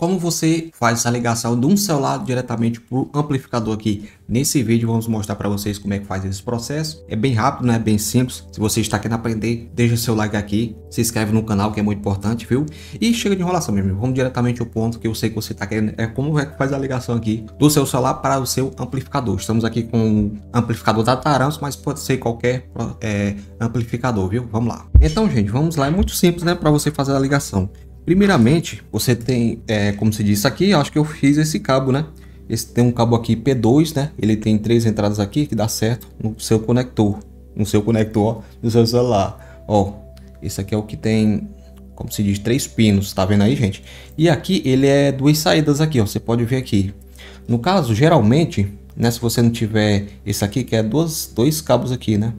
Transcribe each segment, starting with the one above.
como você faz a ligação de um celular diretamente para o amplificador aqui. Nesse vídeo vamos mostrar para vocês como é que faz esse processo. É bem rápido, né? Bem simples. Se você está querendo aprender, deixa seu like aqui, se inscreve no canal que é muito importante, viu? E chega de enrolação, meu amigo. Vamos diretamente ao ponto que eu sei que você está querendo. É como é que faz a ligação aqui do seu celular para o seu amplificador. Estamos aqui com um amplificador da Taramps, mas pode ser qualquer amplificador, viu? Vamos lá. Então, gente, vamos lá. É muito simples, né? Para você fazer a ligação. Primeiramente, você tem, como se diz aqui, acho que eu fiz esse cabo, né? Esse tem um cabo aqui P2, né? Ele tem 3 entradas aqui que dá certo no seu conector, ó, do seu celular. Ó, esse aqui é o que tem, como se diz, 3 pinos, tá vendo aí, gente? E aqui ele é 2 saídas aqui, ó, você pode ver aqui. No caso, geralmente, né, se você não tiver esse aqui, que é dois cabos aqui, né?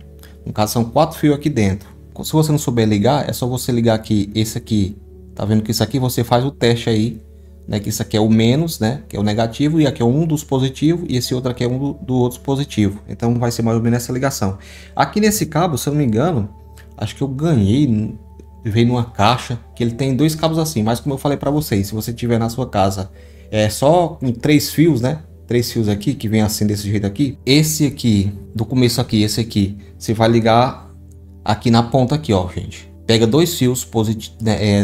No caso, são 4 fios aqui dentro. Se você não souber ligar, é só você ligar aqui, esse aqui. Tá vendo que isso aqui você faz o teste aí, né? Que isso aqui é o menos, né? Que é o negativo, e aqui é um dos positivos, e esse outro aqui é um do outro positivo. Então vai ser mais ou menos essa ligação. Aqui nesse cabo, se eu não me engano, acho que eu ganhei, veio numa caixa, que ele tem 2 cabos assim, mas como eu falei para vocês, se você tiver na sua casa só com 3 fios, né? 3 fios aqui, que vem assim desse jeito aqui. Esse aqui, do começo aqui, esse aqui, você vai ligar aqui na ponta aqui, ó, gente. Pega 2 fios positivos,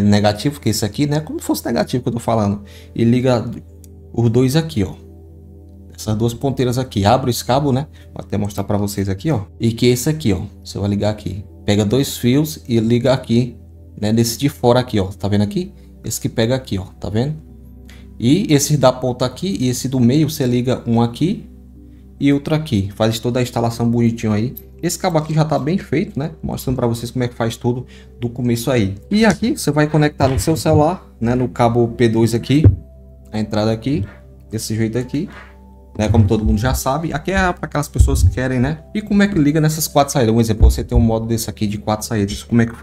negativo, que é esse aqui, né? Como se fosse negativo que eu tô falando. E liga os dois aqui, ó. Essas 2 ponteiras aqui. Abre esse cabo, né? Vou até mostrar para vocês aqui, ó. E que esse aqui, ó. Você vai ligar aqui. Pega 2 fios e liga aqui, né? Desse de fora aqui, ó. Tá vendo aqui? Esse que pega aqui, ó. Tá vendo? E esse da ponta aqui e esse do meio, você liga um aqui e outro aqui. Faz toda a instalação bonitinho aí. Esse cabo aqui já está bem feito, né? Mostrando para vocês como é que faz tudo do começo aí. E aqui você vai conectar no seu celular, né? No cabo P2 aqui, a entrada aqui, desse jeito aqui, né? Como todo mundo já sabe. Aqui é para aquelas pessoas que querem, né? E como é que liga nessas 4 saídas? Um exemplo, você tem um modo desse aqui de 4 saídas. Como é que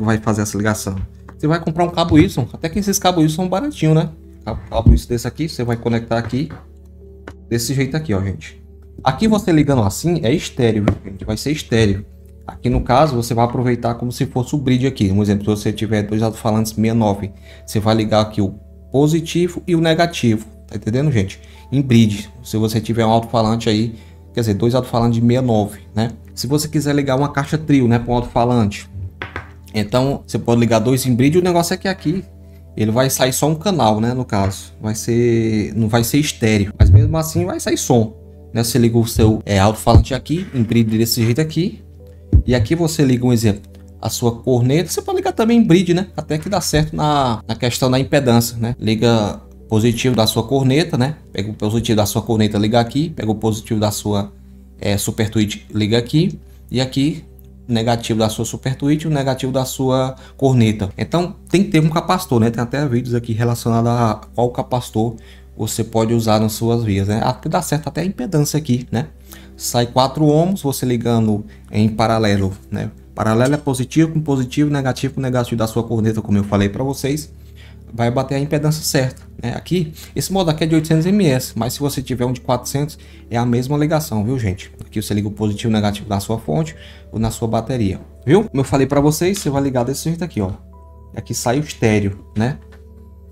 vai fazer essa ligação? Você vai comprar um cabo Y. Até que esses cabos Y são baratinhos, né? Cabo Y desse aqui, você vai conectar aqui, desse jeito aqui, ó, gente. Aqui você ligando assim é estéreo, gente, vai ser estéreo. Aqui no caso você vai aproveitar como se fosse o bridge aqui. Um exemplo, se você tiver 2 alto-falantes 69, você vai ligar aqui o positivo e o negativo, tá entendendo, gente? Em bridge, se você tiver um alto-falante aí, quer dizer, 2 alto-falantes de 69, né? Se você quiser ligar uma caixa trio, né, para um alto-falante, então você pode ligar 2 em bridge. O negócio é que aqui ele vai sair só um canal, né? No caso, não vai ser estéreo, mas mesmo assim vai sair som. Você liga o seu alto-falante aqui, em bridge desse jeito aqui. E aqui você liga, um exemplo, a sua corneta. Você pode ligar também em bridge, né? Até que dá certo na questão da impedância, né? Liga positivo da sua corneta, né? Pega o positivo da sua corneta, liga aqui. Pega o positivo da sua super tweet, liga aqui. E aqui, negativo da sua super tweet e o negativo da sua corneta. Então tem que ter um capacitor, né? Tem até vídeos aqui relacionados a qual capacitor você pode usar nas suas vias, né? Até dá certo até a impedância aqui, né? Sai 4 ohms, você ligando em paralelo, né? Paralelo é positivo com positivo, negativo com negativo da sua corneta, como eu falei para vocês. Vai bater a impedância certa, né? Aqui, esse modo aqui é de 800 ms, mas se você tiver um de 400, é a mesma ligação, viu, gente? Aqui você liga o positivo e o negativo na sua fonte ou na sua bateria, viu? Como eu falei para vocês, você vai ligar desse jeito aqui, ó. Aqui sai o estéreo, né?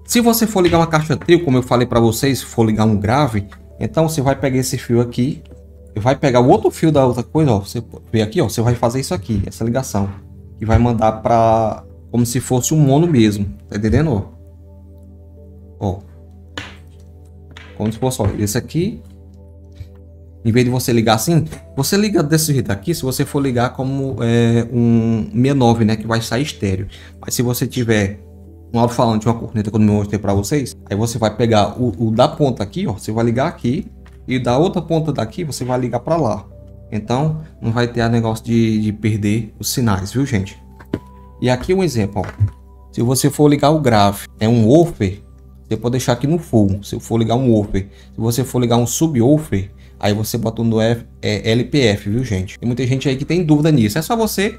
Se você for ligar uma caixa trio, como eu falei para vocês, se for ligar um grave, então você vai pegar esse fio aqui, e vai pegar o outro fio da outra coisa, ó, você vê aqui, ó, você vai fazer isso aqui, essa ligação, e vai mandar para como se fosse um mono mesmo, tá entendendo? Ó, como se fosse, ó, esse aqui, em vez de você ligar assim, você liga desse jeito aqui. Se você for ligar como um 69, né, que vai sair estéreo. Mas se você tiver um alto-falante, uma corneta, quando eu mostrei para vocês, aí você vai pegar o da ponta aqui, ó, você vai ligar aqui, e da outra ponta daqui você vai ligar para lá. Então não vai ter a negócio de perder os sinais, viu, gente? E aqui um exemplo, ó. Se você for ligar o grave, um woofer, você pode deixar aqui no full. Se for ligar um woofer, se você for ligar um subwoofer, aí você bota no LPF, viu, gente? Tem muita gente aí que tem dúvida nisso. É só você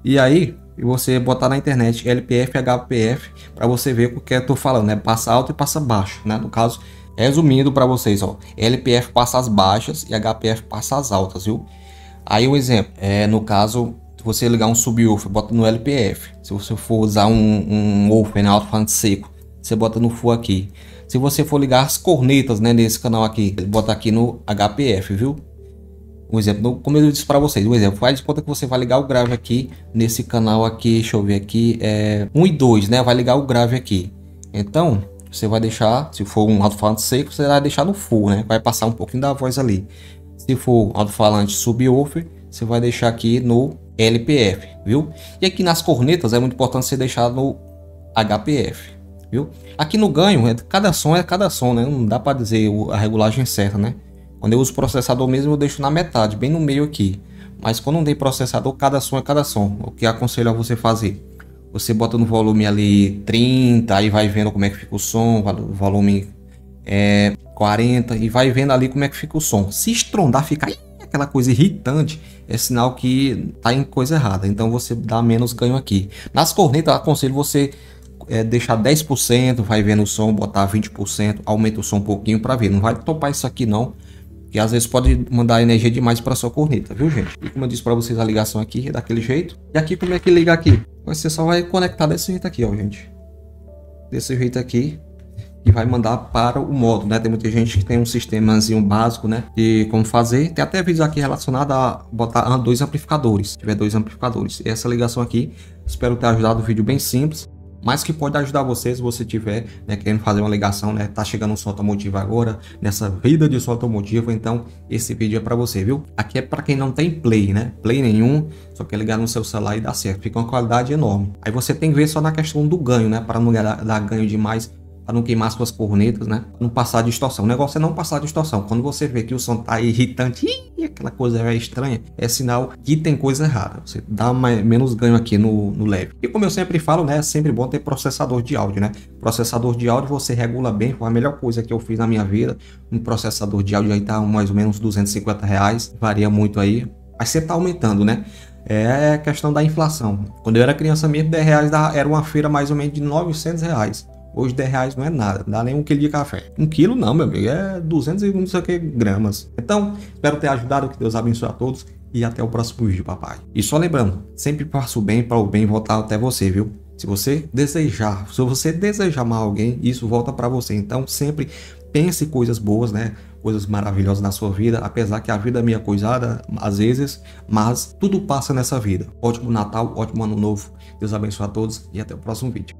e você botar na internet LPF, HPF, para você ver o que eu tô falando, né? Passa alto e passa baixo, né? No caso, resumindo para vocês, ó, LPF passa as baixas e HPF passa as altas, viu? Aí um exemplo, no caso, se você ligar um subwoofer, bota no LPF. Se você for usar um woofer, né, alto-falante seco, você bota no full aqui. Se você for ligar as cornetas, né, nesse canal aqui, ele bota aqui no HPF, viu? Um exemplo, como eu disse para vocês, um exemplo, faz de conta que você vai ligar o grave aqui nesse canal aqui, deixa eu ver aqui, 1 e 2, né? Vai ligar o grave aqui. Então, você vai deixar, se for um alto-falante seco, você vai deixar no full, né? Vai passar um pouquinho da voz ali. Se for alto-falante subwoofer, você vai deixar aqui no LPF, viu? E aqui nas cornetas é muito importante você deixar no HPF, viu? Aqui no ganho, cada som é cada som, né? Não dá para dizer a regulagem certa, né? Quando eu uso processador mesmo, eu deixo na metade, bem no meio aqui. Mas quando não tem processador, cada som é cada som. O que aconselho a você fazer? Você bota no volume ali 30, aí vai vendo como é que fica o som, volume 40, e vai vendo ali como é que fica o som. Se estrondar, ficar aquela coisa irritante, é sinal que tá em coisa errada. Então você dá menos ganho aqui. Nas cornetas, aconselho você deixar 10%, vai vendo o som, botar 20%, aumenta o som um pouquinho para ver. Não vai topar isso aqui não, que às vezes pode mandar energia demais para sua corneta, viu, gente? E como eu disse para vocês, a ligação aqui é daquele jeito. E aqui, como é que liga aqui? Você só vai conectar desse jeito aqui, ó, gente. Desse jeito aqui. E vai mandar para o modo, né? Tem muita gente que tem um sistemazinho básico, né? De como fazer. Tem até vídeo aqui relacionado a botar 2 amplificadores. Se tiver 2 amplificadores. E essa ligação aqui, espero ter ajudado. O vídeo bem simples, mas que pode ajudar você se você tiver, né, querendo fazer uma ligação, né? Tá chegando um som automotivo agora, nessa vida de som automotivo, então esse vídeo é para você, viu? Aqui é para quem não tem play, né? Play nenhum, só quer ligar no seu celular e dá certo, fica uma qualidade enorme. Aí você tem que ver só na questão do ganho, né? Para não dar ganho demais, para não queimar suas cornetas, né? Pra não passar distorção. O negócio é não passar distorção. Quando você vê que o som tá irritante, aquela coisa é estranha, é sinal que tem coisa errada. Você dá menos ganho aqui no leve. E como eu sempre falo, né? É sempre bom ter processador de áudio, né? Processador de áudio você regula bem. Foi a melhor coisa que eu fiz na minha vida. Um processador de áudio aí tá mais ou menos R$250. Varia muito aí. Mas sempre tá aumentando, né? É questão da inflação. Quando eu era criança mesmo, R$10 era uma feira mais ou menos de R$900. Hoje R$10 não é nada, não dá nem 1 quilo de café. 1 quilo não, meu amigo, é 200 e não sei o que gramas. Então, espero ter ajudado, que Deus abençoe a todos e até o próximo vídeo, papai. E só lembrando, sempre faça o bem para o bem voltar até você, viu? Se você desejar amar alguém, isso volta para você. Então, sempre pense coisas boas, né? Coisas maravilhosas na sua vida, apesar que a vida é meio coisada, às vezes, mas tudo passa nessa vida. Ótimo Natal, ótimo Ano Novo. Deus abençoe a todos e até o próximo vídeo.